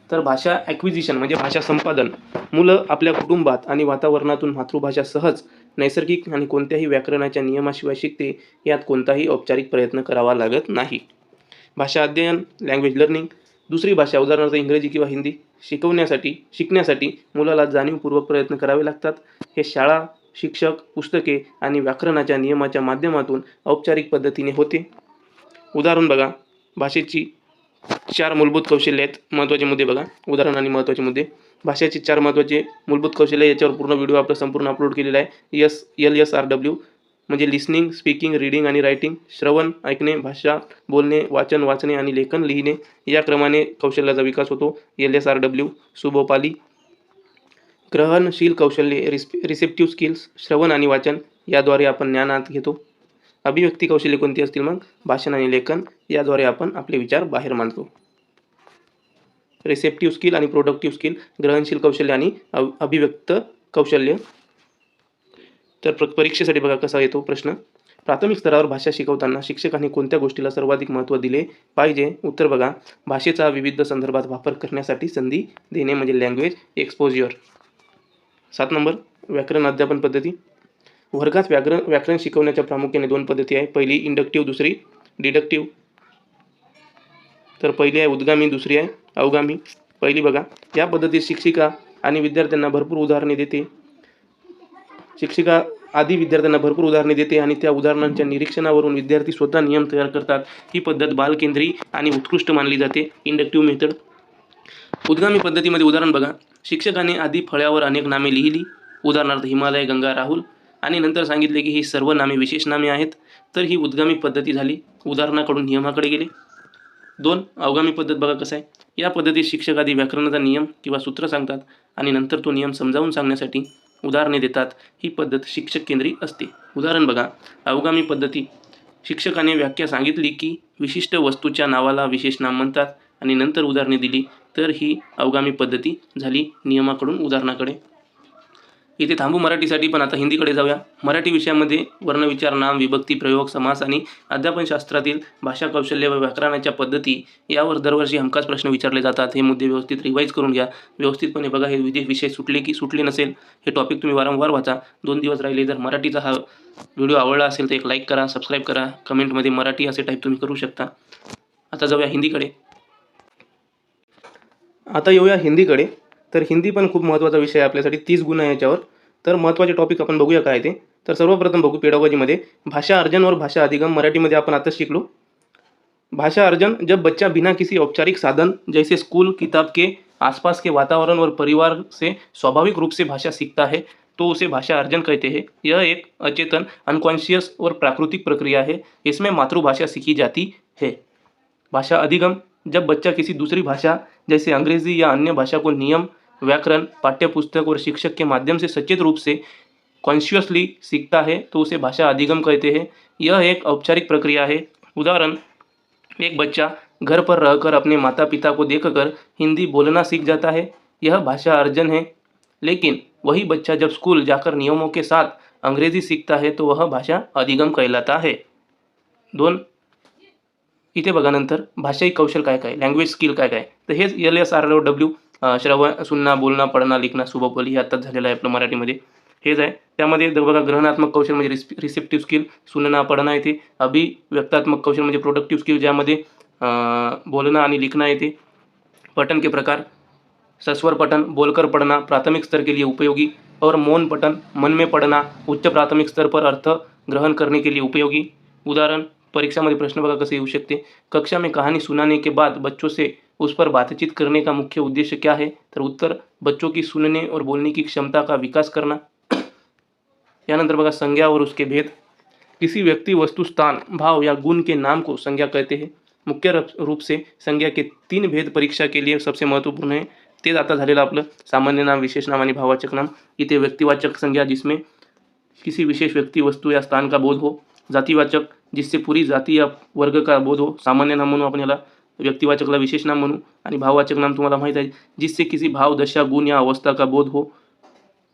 तर भाषा ॲक्विजिशन म्हणजे भाषा संपादन. मुलं आपल्या कुटुंबात आणि वातावरणातून मातृभाषा सहज, नैसर्गिक आणि कोणत्याही व्याकरणाच्या नियमाशिवाय शिकते. यात कोणताही औपचारिक प्रयत्न करावा लागत नाही. भाषा अध्ययन, लँग्वेज लर्निंग. दुसरी भाषा उदाहरणार्थ इंग्रजी किंवा हिंदी शिकण्यासाठी मुलाला जाणीवपूर्वक प्रयत्न करावे लागतात. हे शाळा, शिक्षक, पुस्तके आणि व्याकरणाच्या नियमाच्या माध्यमातून औपचारिक पद्धतीने होते. उदाहरण बघा, भाषेची 4 मूलभूत कौशल्य आहेत. महत्त्वाचे मुद्दे बघा, उदाहरण आणि महत्त्वाचे मुद्दे. भाषेचे 4 महत्त्वाचे मूलभूत कौशल्य, याच्यावर पूर्ण व्हिडिओ आपला संपूर्ण अपलोड केलेला आहे. LSRW म्हणजे लिसनिंग, स्पीकिंग, रीडिंग आणि रायटिंग. श्रवण, ऐकणे, भाषा बोलणे, वाचन, वाचणे आणि लेखन, लिहिणे या क्रमाने कौशल्याचा विकास होतो. LSRW. शुभोपाली, ग्रहणशील कौशल्ये, रिसेप्टिव्ह स्किल्स, श्रवण आणि वाचन याद्वारे आपण ज्ञानात घेतो. अभिव्यक्ती कौशल्ये कोणती असतील मग? भाषण आणि लेखन याद्वारे आपण आपले विचार बाहेर मांडतो. रिसेप्टिव्ह स्किल आणि प्रोडक्टिव्ह स्किल, ग्रहणशील कौशल्य आणि अभिव्यक्त कौशल्य. तर परीक्षेसाठी बघा कसा येतो प्रश्न. प्राथमिक स्तरावर भाषा शिकवताना शिक्षकांनी कोणत्या गोष्टीला सर्वाधिक महत्त्व दिले पाहिजे? उत्तर बघा, भाषेचा विविध संदर्भात वापर करण्यासाठी संधी देणे म्हणजे लँग्वेज एक्सपोज्युअर. 7 नंबर, व्याकरण अध्यापन पद्धती. वर्गात व्याकरण शिकवण्याच्या प्रामुख्याने 2 पद्धती आहे. पहिली इंडक्टिव्ह, दुसरी डिडक्टिव्ह. तर पहिली आहे उद्गामी, दुसरी आहे अवगामी. पहिली बघा, या पद्धतीत शिक्षिका आणि विद्यार्थ्यांना भरपूर उदाहरणे देते. शिक्षिका आधी विद्यार्थ्यांना भरपूर उदाहरणे देते आणि त्या उदाहरणांच्या निरीक्षणावरून विद्यार्थी स्वतः नियम तयार करतात. ही पद्धत बालकेंद्री आणि उत्कृष्ट मानली जाते. Inductive method. उद्गामी पद्धतीमध्ये उदाहरण बघा, शिक्षकाने आधी फळ्यावर अनेक नामे लिहिली, उदाहरणार्थ हिमालय, गंगा, राहुल, आणि नंतर सांगितले की ही सर्व नामे विशेष नामे आहेत. तर ही उद्गामी पद्धती झाली. उदाहरणाकडून नियमाकडे गेले. 2 अवगामी पद्धत बघा कसं आहे. या पद्धतीत शिक्षक आधी व्याकरणाचा नियम किंवा सूत्र सांगतात आणि नंतर तो नियम समजावून सांगण्यासाठी उदाहरणे देतात. ही पद्धत शिक्षक केंद्री असते. उदाहरण बघा, अवगामी पद्धती, शिक्षकाने व्याख्या सांगितली की विशिष्ट वस्तूच्या नावाला विशेष नाम म्हणतात आणि नंतर उदाहरणे दिली, तर ही अवगामी पद्धती झाली. नियमाकडून उदाहरणाकडे. इथे थांबू मराठीसाठी, पण आता हिंदीकडे जाऊया. मराठी विषयामध्ये वर्णविचार, नाम, विभक्ती, प्रयोग, समास आणि अध्यापनशास्त्रातील भाषा कौशल्य व व्याकरणाच्या पद्धती यावर दरवर्षी हमखास प्रश्न विचारले जातात. हे मुद्दे व्यवस्थित रिवाईज करून घ्या. व्यवस्थितपणे बघा, हे विषय सुटले की सुटले नसेल हे टॉपिक तुम्ही वारंवार वाचा. 2 दिवस राहिले. जर मराठीचा हा व्हिडिओ आवडला असेल तर एक लाईक करा, सबस्क्राईब करा, कमेंटमध्ये मराठी असे टाईप तुम्ही करू शकता. आता जाऊया हिंदीकडे. आता येऊया हिंदीकडे. तर हिंदी पण खूप महत्त्वाचा विषय आहे आपल्यासाठी. 30 गुण आहे याच्यावर. तर महत्त्वाचे टॉपिक आपण बघूया काय ते. तर सर्वप्रथम बघू पेडागॉजीमध्ये भाषा अर्जन और भाषा अधिगम. मराठीमध्ये आपण आता शिकलो. भाषा अर्जन, जब बच्चा बिना किसी औपचारिक साधन जैसे स्कूल, किताब के आसपास के वातावरण और परिवार से स्वाभाविक रूप से भाषा सीखता है तो उसे भाषा अर्जन कहते हैं. यह एक अचेतन, अनकॉन्शियस और प्राकृतिक प्रक्रिया है. इसमें मातृभाषा सीखी जाती है. भाषा अधिगम, जब बच्चा किसी दूसरी भाषा जैसे अंग्रेजी या अन्य भाषा को नियम, व्याकरण, पाठ्यपुस्तक और शिक्षक के माध्यम से सचेत रूप से कॉन्शियसली सीखता है तो उसे भाषा अधिगम कहते हैं. यह एक औपचारिक प्रक्रिया है. उदाहरण, एक बच्चा घर पर रहकर अपने माता पिता को देखकर हिंदी बोलना सीख जाता है, यह भाषा अर्जन है. लेकिन वही बच्चा जब स्कूल जाकर नियमों के साथ अंग्रेजी सीखता है तो वह भाषा अधिगम कहलाता है. 2 इथे बघा, नंतर भाषायिक कौशल काय काय, लँग्वेज स्किल काय काय. तर हेच LSRW, श्रवण, सुनना, बोलना, पढना, लिखना, सुबह हे आत्ताच झालेलं आहे आपलं मराठीमध्ये. हेच आहे. त्यामध्ये बघा, ग्रहणात्मक कौशल म्हणजे रिसेप्टिव्ह स्किल, सुनना, पढना येते. अभिव्यक्तात्मक कौशल म्हणजे प्रोडक्टिव्ह स्किल, ज्यामध्ये बोलना आणि लिखना येते. पठन के प्रकार, सस्वर पठन, बोलकर पढ़ना, प्राथमिक स्तर के लिए उपयोगी, और मौन पठन, मन में पढ़ना, उच्च प्राथमिक स्तर पर अर्थ ग्रहण करने के लिए उपयोगी. उदाहरण, परीक्षा में प्रश्न बघा कसे येऊ शकते. कक्षा में कहानी सुनाने के बाद बच्चों से उस पर बातचीत करने का मुख्य उद्देश्य क्या है? तर उत्तर, बच्चों की सुनने और बोलने की क्षमता का विकास करना. यानंतर बघा, संज्ञा और उसके भेद, किसी व्यक्ति, वस्तु, स्थान, भाव या गुण के नाम को संज्ञा कहते हैं. मुख्य रूप से संज्ञा के 3 भेद परीक्षा के लिए सबसे महत्वपूर्ण है. तेच आता झालेलं आपलं सामान्य नाम, विशेष नाम आणि भाववाचक नाम. इथे व्यक्तिवाचक संज्ञा, जिसमें किसी विशेष व्यक्ति, वस्तु या स्थान का बोध हो. जातिवाचक, जिससे पूरी जाति या वर्ग का बोध हो. सामान्य नाम म्हणू आपण याला, व्यक्तिवाचकला विशेष नाम म्हणू. आणि भाववाचक नाम तुम्हाला माहित आहे, जिससे किसी भाव, दशा, गुण या अवस्था का बोध हो.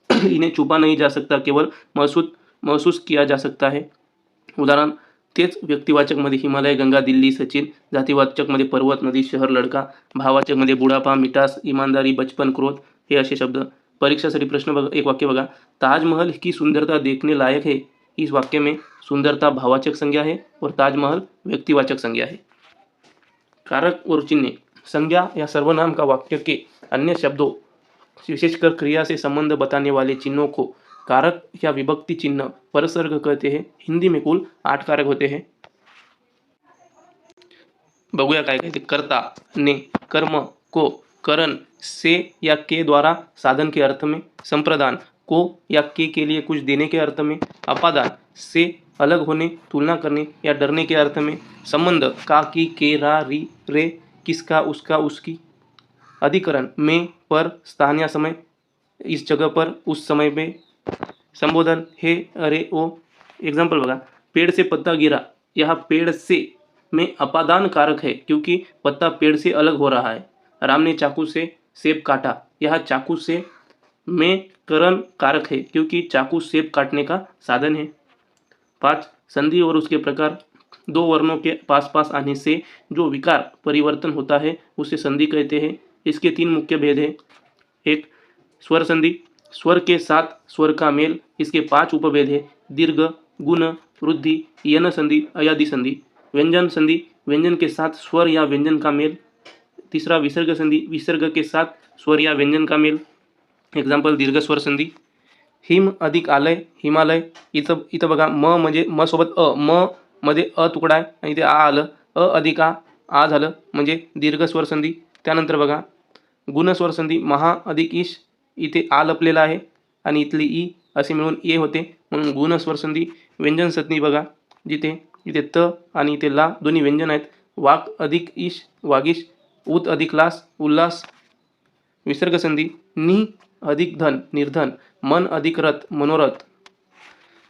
इन्हें छुपा नहीं जा सकता, केवल महसूस किया जा सकता है. उदाहरण, तेच व्यक्तिवाचकमध्ये हिमालय, गंगा, दिल्ली, सचिन. जातिवाचकमध्ये पर्वत, नदी, शहर, लड़का. भाववाचकमध्ये बुढ़ापा, मिठास, ईमानदारी, बचपन, क्रोध, हे असे शब्द. परीक्षासाठी प्रश्न बघा, एक वाक्य बघा, ताजमहल की सुंदरता देखने लायक है. इस वाक्य में सुंदरता भाववाचक संज्ञा है और ताजमहल व्यक्तिवाचक संज्ञा है. कारक और चिन्ह, संज्ञा या सर्वनाम का वाक्य के अन्य शब्दों, विशेषकर क्रिया से संबंध बताने वाले चिन्हों को कारक या विभक्ति चिन्ह, परसर्ग कहते हैं. हिंदी में कुल 8 कारक होते हैं. बघूया काय काय ते. कर्ता, ने, कर्म, को, करण, से या के द्वारा साधन के अर्थ में. संप्रदान, को या के लिए कुछ देने के अर्थ में. अपादान, से अलग होने, तुलना करने या डरने के अर्थ में. संबंध, का, की, के, रा, री, रे, किसका, उसका, उसकी. अधिकरण, में, पर, स्थान या समय, इस जगह पर, उस समय में. संबोधन, हे, अरे, ओ. एग्जाम्पल बघा, पेड़ से पत्ता गिरा, यह पेड़ से में अपादान कारक है क्योंकि पत्ता पेड़ से अलग हो रहा है. राम ने चाकू से सेब काटा, यह चाकू से में करण कारक है क्योंकि चाकू सेब काटने का साधन है. 5 संधि और उसके प्रकार। 2 वर्णों के पास पास आने से जो विकार परिवर्तन होता है उसे संधि कहते हैं। इसके 3 मुख्य भेद हैं। 1 स्वर संधि, स्वर के साथ स्वर का मेल। इसके 5 उपभेद है। दीर्घ, गुण, वृद्धि, यन संधि, अयादि संधि। व्यंजन संधि, व्यंजन के साथ स्वर या व्यंजन का मेल। तीसरा विसर्ग संधि, विसर्ग के साथ स्वर या व्यंजन का मेल। एक्झाम्पल दीर्घ स्वर संधि। हिम अधिक आलय, हिमालय। इथं इथं बघा म म्हणजे म सोबत अ, म मध्ये अ तुकडा आहे आणि इथे आ आलं. अ अधिक आ झालं म्हणजे दीर्घ स्वर संधी. त्यानंतर बघा गुण स्वर संधी, महा अधिक ईश. इथे आ लपलेला आहे आणि इथली ई असे मिळून ए होते म्हणून गुण स्वर संधी. व्यंजन संधी बघा, जिथे इथे त आणि इथे ला दोन्ही व्यंजन आहेत. वाक अधिक ईश, वागीश. उत अधिक लास, उल्हास. विसर्ग संधी, नि अधिक धन, निर्धन. मन अधिक रथ, मनोरथ.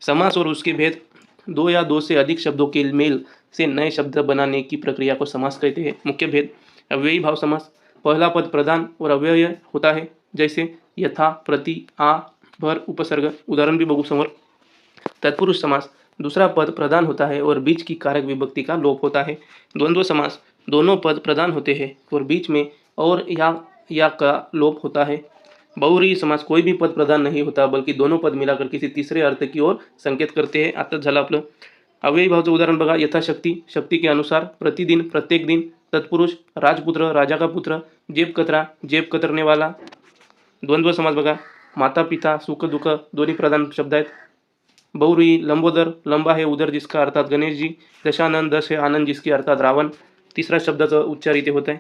समास और उसके भेद। 2 या 2 से अधिक शब्दों के मेल से नए शब्द बनाने की प्रक्रिया को समास कहते हैं। मुख्य भेद, अव्ययी भाव समास, पहला पद प्रधान और अव्यय होता है, जैसे यथा, प्रति, आ, भर, उपसर्ग. उदाहरण भी बघू समोर. तत्पुरुष समास, दूसरा पद प्रधान होता है और बीच की कारक विभक्ति का लोप होता है. द्वंद्व समास, दोनों पद प्रधान होते हैं और बीच में और या का लोप होता है. बहुव्रीहि समास, कोई भी पद प्रधान नहीं होता बल्कि दोनों पद मिलाकर किसी तीसरे अर्थ की ओर संकेत करते हैं. आताच झालं आपलं. अव्ययी भावचं उदाहरण बघा, यथाशक्ती, शक्ती के अनुसार. प्रतिदिन, प्रत्येक दिन. तत्पुरुष, राजपुत्र, राजा का पुत्र. जेब कतरा, जेब कतरने वाला. द्वंद्व समास बघा, माता पिता, सुख दुःख दोन्ही प्रधान शब्द आहेत. बहुव्रीहि, लंबोदर, लंबा है उदर जिसका अर्थात गणेश जी. दशानन, दश है आनंद जिसके अर्थात रावण. तिसऱ्या शब्दाचा उच्चार इथे होत आहे.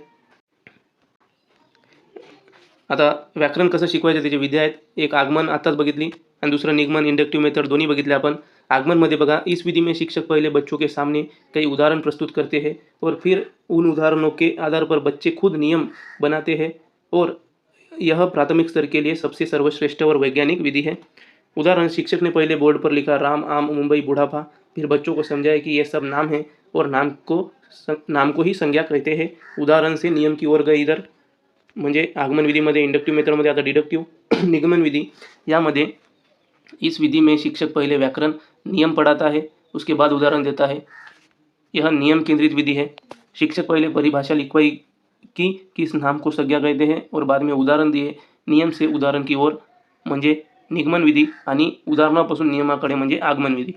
आता व्याकरण कसं शिकवायचं त्याचे विधी आहेत. एक आगमन आताच बघितली आणि दुसरं निगमन, इंडक्टिव्ह मेथड दोन्ही बघितले आपण. आगमन मध्ये बघा, इस विधि में शिक्षक पहले बच्चों के सामने कई उदाहरण प्रस्तुत करते हैं और फिर उन उदाहरणों के आधार पर बच्चे खुद नियम बनाते हैं और यह प्राथमिक स्तर के लिए सबसे सर्वश्रेष्ठ और वैज्ञानिक विधि है. उदाहरण, शिक्षक ने पहले बोर्ड पर लिखा राम, आम, मुंबई, बुढ़ापा. फिर बच्चों को समझाया कि ये सब नाम है और नाम को ही संज्ञा कहते हैं. उदाहरण से नियम की ओर गए इधर. म्हणजे आगमन विधीमध्ये, इंडक्टिव्ह मेथडमध्ये. आता डिडक्टिव्ह निगमन विधि, यामध्ये इस विधि में शिक्षक पहले व्याकरण नियम पढ़ाता है, उसके बाद उदाहरण देता है. यह नियम केंद्रित विधि है. शिक्षक पहले परिभाषा लिखवाई की किस नाम को संज्ञा कहते हैं और बाद में उदाहरण दिए नियम से उदाहरण की ओर, म्हणजे निगमन विधि. आणि उदाहरणापासून नियमाकडे म्हणजे आगमन विधि.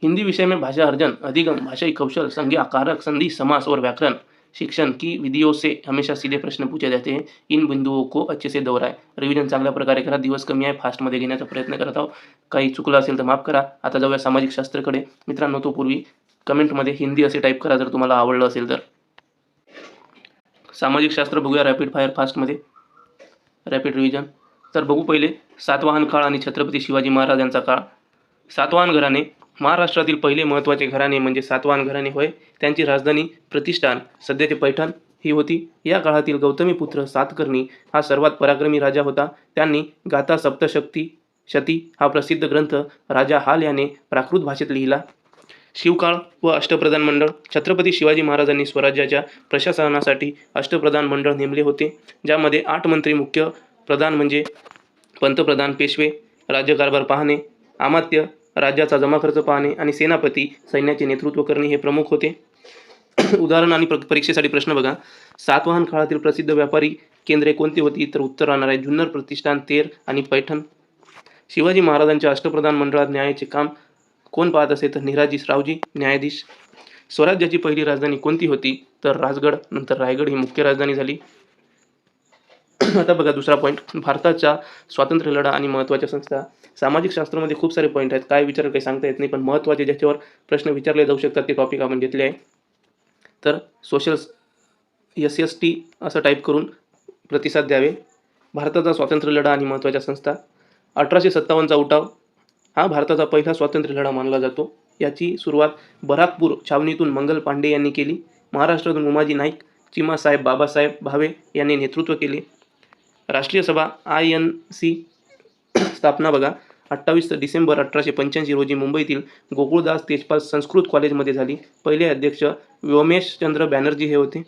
हिंदी विषय में भाषा अर्जन, अधिगम, भाषाई कौशल, संज्ञा, कारक, संधि, समास और व्याकरण शिक्षण की विधियों से हमेशा सीधे प्रश्न पूछे जाते हैं. इन बिंदुओं को अच्छे से दोहराए. रिव्हिजन चांगल्या प्रकारे करा. दिवस कमी आहे, फास्टमध्ये घेण्याचा प्रयत्न करत आहोत. काही चुकलं असेल तर माफ करा. आता जाऊया सामाजिक शास्त्राकडे. मित्रांनो, तो पूर्वी कमेंटमध्ये हिंदी असे टाईप करा जर तुम्हाला आवडलं असेल तर. सामाजिक शास्त्र बघूया रॅपिड फायर फास्टमध्ये, रॅपिड रिव्हिजन. तर बघू पहिले सातवाहन काळ आणि छत्रपती शिवाजी महाराजांचा काळ. सातवाहन घराणे महाराष्ट्रातील पहिले महत्त्वाचे घराणे म्हणजे सातवाहन घराणे होय. त्यांची राजधानी प्रतिष्ठान, सध्याचे पैठण, ही होती. या काळातील गौतमीपुत्र सातकर्णी हा सर्वात पराक्रमी राजा होता. त्यांनी गाथा सप्तशती हा प्रसिद्ध ग्रंथ राजा हाल याने प्राकृत भाषेत लिहिला. शिवकाळ व अष्टप्रधान मंडळ. छत्रपती शिवाजी महाराजांनी स्वराज्याच्या प्रशासनासाठी अष्टप्रधान मंडळ नेमले होते, ज्यामध्ये 8 मंत्री, मुख्य प्रधान म्हणजे पंतप्रधान, पेशवे, राज्यकारभार पाहणे, अमात्य, राज्याचा जमा खर्च पाहणे आणि सेनापती, सैन्याचे नेतृत्व करणे हे प्रमुख होते. उदाहरण आणि परीक्षेसाठी प्रश्न बघा. सातवाहन काळातील प्रसिद्ध व्यापारी केंद्रे कोणती होती? तर उत्तर राहणार आहे जुन्नर, प्रतिष्ठान, तेर आणि पैठण. शिवाजी महाराजांच्या अष्टप्रधान मंडळात न्यायाचे काम कोण पाहत असे? तर निराजी रावजी, न्यायाधीश. स्वराज्याची पहिली राजधानी कोणती होती? तर राजगड, नंतर रायगड ही मुख्य राजधानी झाली. आता बघा दुसरा पॉईंट, भारताच्या स्वातंत्र्य लढा आणि महत्त्वाच्या संस्था. सामाजिक शास्त्रामध्ये खूप सारे पॉईंट आहेत, काय विचार काही सांगता येत नाही, पण महत्त्वाचे ज्याच्यावर प्रश्न विचारले जाऊ शकतात ते टॉपिक आपण घेतले आहे. तर सोशल SST असं टाईप करून प्रतिसाद द्यावे. भारताचा स्वातंत्र्य लढा आणि महत्त्वाच्या संस्था. 1857चा उठाव हा भारताचा पहिला स्वातंत्र्य लढा मानला जातो. याची सुरुवात बराकपूर छावणीतून मंगल पांडे यांनी केली. महाराष्ट्रातून उमाजी नाईक, चिमासाहेब बाबासाहेब भावे यांनी नेतृत्व केले. राष्ट्रीय सभा INC स्थापना बघा 28 डिसेंबर 1885 रोजी मुंबईतील गोकुळदास तेजपाल संस्कृत कॉलेजमध्ये झाली. पहिले अध्यक्ष व्योमेशचंद्र बॅनर्जी हे होते.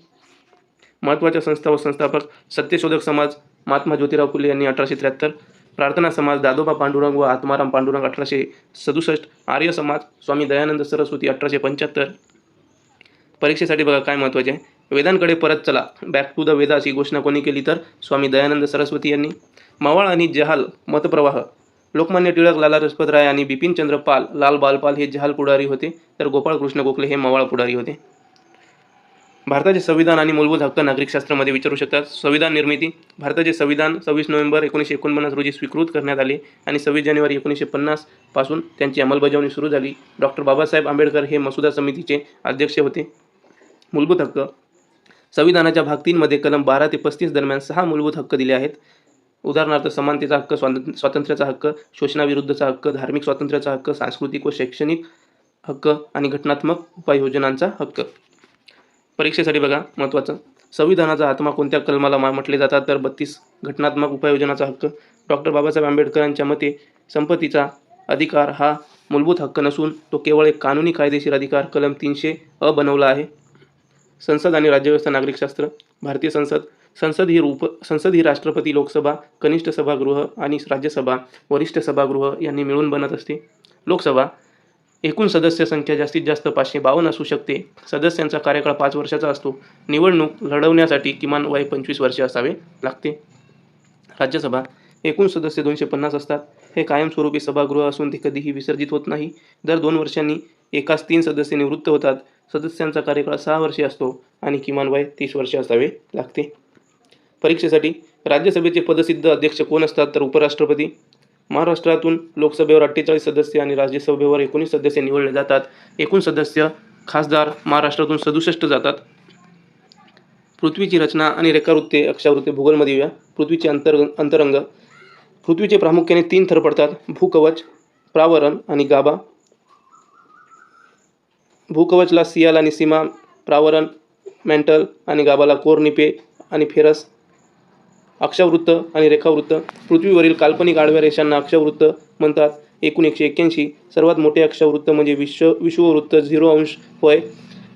महत्त्वाच्या संस्था व संस्थापक. सत्यशोधक समाज महात्मा ज्योतिराव फुले यांनी 1873. प्रार्थना समाज दादोबा पांडुरंग व आत्माराम पांडुरंग 1867, आर्य समाज स्वामी दयानंद सरस्वती 1875. परीक्षेसाठी बघा काय महत्त्वाचे आहे. वेदांकडे परत चला, बॅक टू द वेदास ही घोषणा कोणी केली तर स्वामी दयानंद सरस्वती यांनी. मवाळ आणि जहाल मतप्रवाह, लोकमान्य टिळक, लाला लजपत राय आणि बिपिनचंद्र पाल, लाल बालपाल हे जहाल पुढारी होते, तर गोपाळकृष्ण गोखले हे मवाळ पुढारी होते. भारताचे संविधान आणि मूलभूत हक्क नागरिकशास्त्रामध्ये विचारू शकतात. संविधान निर्मिती, भारताचे संविधान 26 नोव्हेंबर 1949 रोजी स्वीकृत करण्यात आले आणि 26 जानेवारी 1950 पासून त्यांची अंमलबजावणी सुरू झाली. डॉक्टर बाबासाहेब आंबेडकर हे मसुदा समितीचे अध्यक्ष होते. मूलभूत हक्क, संविधानाच्या भाग 3 मध्ये कलम 12 ते 35 दरम्यान 6 मूलभूत हक्क दिले आहेत. उदाहरणार्थ समानतेचा हक्क, स्वातंत्र्याचा हक्क, शोषणाविरुद्धचा हक्क, धार्मिक स्वातंत्र्याचा हक्क, सांस्कृतिक व शैक्षणिक हक्क आणि घटनात्मक उपाययोजनांचा हक्क. परीक्षेसाठी बघा महत्त्वाचं, संविधानाचा आत्मा कोणत्या कलमाला म्हटले जातात तर 32. घटनात्मक उपाययोजनाचा हक्क, डॉक्टर बाबासाहेब आंबेडकरांच्या मते संपत्तीचा अधिकार हा मूलभूत हक्क नसून तो केवळ एक कानूनी कायदेशीर अधिकार कलम 300 बनवला आहे. संसद आणि राज्यव्यवस्था नागरिकशास्त्र, भारतीय संसद ही राष्ट्रपती, लोकसभा, कनिष्ठ सभागृह आणि राज्यसभा, वरिष्ठ सभागृह यांनी मिळून बनत असते. लोकसभा, एकूण सदस्य संख्या जास्तीत जास्त 552 असू शकते. सदस्यांचा कार्यकाळ 5 वर्षाचा असतो. निवडणूक लढवण्यासाठी किमान वय 25 वर्षे असावे लागते. राज्यसभा, एकूण सदस्य 250 असतात. हे कायमस्वरूपी सभागृह असून ते कधीही विसर्जित होत नाही. दर 2 वर्षांनी एकास 3 सदस्य निवृत्त होतात. सदस्यांचा कार्यकाळ 6 वर्षे असतो आणि किमान वय 30 वर्षे असावे लागते. परीक्षेसाठी राज्यसभेचे पदसिद्ध अध्यक्ष कोण असतात तर उपराष्ट्रपती. महाराष्ट्रातून लोकसभेवर 48 सदस्य आणि राज्यसभेवर 19 सदस्य निवडले जातात. एकूण सदस्य खासदार महाराष्ट्रातून 67 जातात. पृथ्वीची रचना आणि रेखावृत्ते, अक्षावृत्ते भूगोलमध्ये येऊया. पृथ्वीचे अंतरंग, पृथ्वीचे प्रामुख्याने 3 थर पडतात: भूकवच, प्रावरण आणि गाभा. भूकवचला सियाल आणि सीमा, प्रावरण मॅन्टल आणि गाभाला कोर, निपे आणि फेरस. अक्षावृत्त आणि रेखावृत्त, पृथ्वीवरील काल्पनिक आडव्या रेषांना अक्षावृत्त म्हणतात. एकूण 181. सर्वात मोठे अक्षावृत्त म्हणजे विषुववृत्त 0 अंश होय.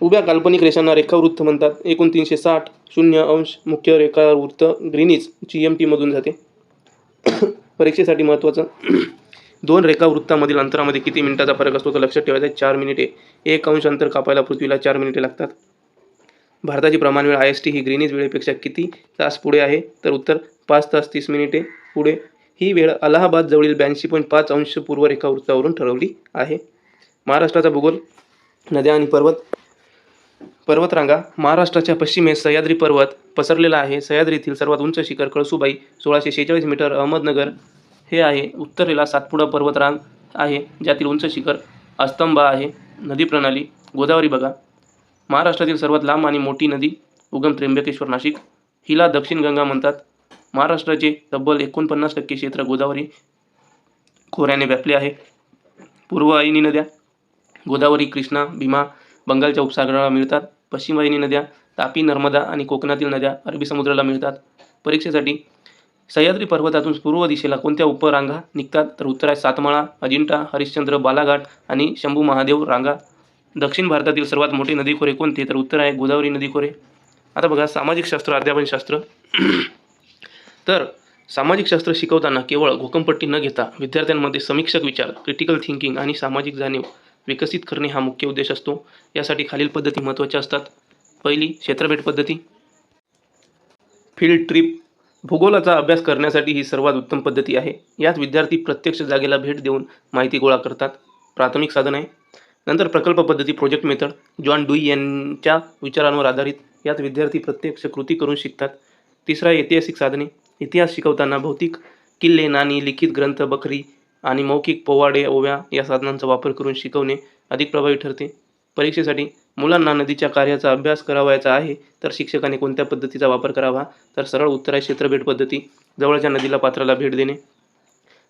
उभ्या काल्पनिक रेषांना रेखावृत्त म्हणतात. एकूण 360. 0 अंश मुख्य रेखावृत्त ग्रीनिच GMT मधून जाते. परीक्षेसाठी महत्त्वाचं, 2 रेखावृत्तामधील अंतरामध्ये किती मिनिटाचा फरक असतो तर लक्षात ठेवायचा 4 मिनिटे. 1 अंश अंतर कापायला पृथ्वीला 4 मिनिटे लागतात. भारताची प्रमाणवेळ IST ही ग्रीनिच वेळेपेक्षा किती तास पुढे आहे तर उत्तर 5 तास 30 मिनिटे पुढे. ही वेळ अलाहाबाद जवळील 82.5 अंश पूर्व रेखावृत्तावरून ठरवली आहे. महाराष्ट्राचा भूगोल, नद्या आणि पर्वतरांगा. महाराष्ट्राच्या पश्चिमेस सह्याद्री पर्वत पसरलेला आहे. सह्याद्रीतील सर्वात उंच शिखर कळसुबाई 1646 मीटर, अहमदनगर हे आहे. उत्तरेला सातपुडा पर्वतरांग आहे ज्यातील उंच शिखर अस्तंबा आहे. नदी प्रणाली, गोदावरी बघा. महाराष्ट्रातील सर्वात लांब आणि मोठी नदी, उगम त्र्यंबकेश्वर, नाशिक. हिला दक्षिण गंगा म्हणतात. महाराष्ट्राचे तब्बल 49% क्षेत्र गोदावरी खोऱ्याने व्यापले आहे. पूर्ववाहिनी नद्या, गोदावरी, कृष्णा, भीमा बंगालच्या उपसागराला मिळतात. पश्चिमवाहिनी नद्या, तापी, नर्मदा आणि कोकणातील नद्या अरबी समुद्राला मिळतात. परीक्षेसाठी, सह्याद्री पर्वतातून पूर्व दिशेला कोणत्या उपरांगा निघतात तर उत्तर आहे सातमाळा, अजिंठा, हरिश्चंद्र, बालाघाट आणि शंभू महादेव रांगा. दक्षिण भारतातील सर्वात मोठे नदीखोरे कोणते तर उत्तर आहे गोदावरी नदीखोरे. आता बघा सामाजिक शास्त्र, अध्यापनशास्त्र. तर सामाजिक शास्त्र शिकवताना केवळ घोकंपट्टी न घेता विद्यार्थ्यांमध्ये समीक्षक विचार, क्रिटिकल थिंकिंग आणि सामाजिक जाणीव विकसित करणे हा मुख्य उद्देश असतो. यासाठी खालील पद्धती महत्त्वाच्या असतात. पहिली, क्षेत्रभेट पद्धती. फील्ड ट्रिप, भूगोलाचा अभ्यास करण्यासाठी ही सर्वात उत्तम पद्धती आहे. यात विद्यार्थी प्रत्यक्ष जागेला भेट देऊन माहिती गोळा करतात. प्राथमिक साधन आहे. नंतर प्रकल्प पद्धती, प्रोजेक्ट मेथड, जॉन डुई यांच्या विचारांवर आधारित. यात विद्यार्थी प्रत्यक्ष कृती करून शिकतात. तिसरा, ऐतिहासिक साधने. इतिहास शिकवताना भौतिक किल्ले, नाणी, लिखित ग्रंथ, बखरी आणि मौखिक पोवाडे, ओव्या या साधनांचा वापर करून शिकवणे अधिक प्रभावी ठरते. परीक्षेसाठी, मुलांना नदीच्या कार्याचा अभ्यास करावायचा आहे तर शिक्षकाने कोणत्या पद्धतीचा वापर करावा तर सरळ उत्तर आहे क्षेत्रभेट पद्धती, जवळच्या नदीला, पात्राला भेट देणे.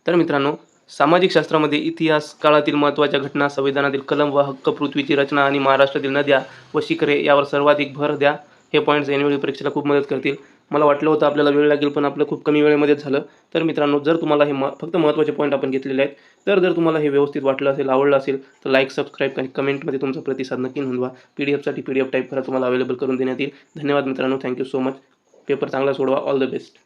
तर मित्रांनो, सामाजिक शास्त्रामध्ये इतिहास, काळातील महत्त्वाच्या घटना, संविधानातील कलम व हक्क, पृथ्वीची रचना आणि महाराष्ट्रातील नद्या व शिखरे यावर सर्वाधिक भर द्या. हे पॉईंट्स ऐनवेळी परीक्षेला खूप मदत करतील. मला वाटलं होतं आपल्याला वेळ लागेल पण आपलं खूप कमी वेळेमध्येच झालं. तर मित्रांनो, जर तुम्हाला हे फक्त महत्त्वाचे पॉईंट आपण घेतलेले आहेत तर जर तुम्हाला हे व्यवस्थित वाटलं असेल, आवडलं असेल तर लाईक, सबस्क्राईब आणि कमेंटमध्ये तुमचा प्रतिसाद नक्की नोंदवा. PDF साठी PDF टाईप करा, तुम्हाला अवेलेबल करून देण्यात येईल. धन्यवाद मित्रांनो, थँक्यू सो मच. पेपर चांगला सोडवा. All the best.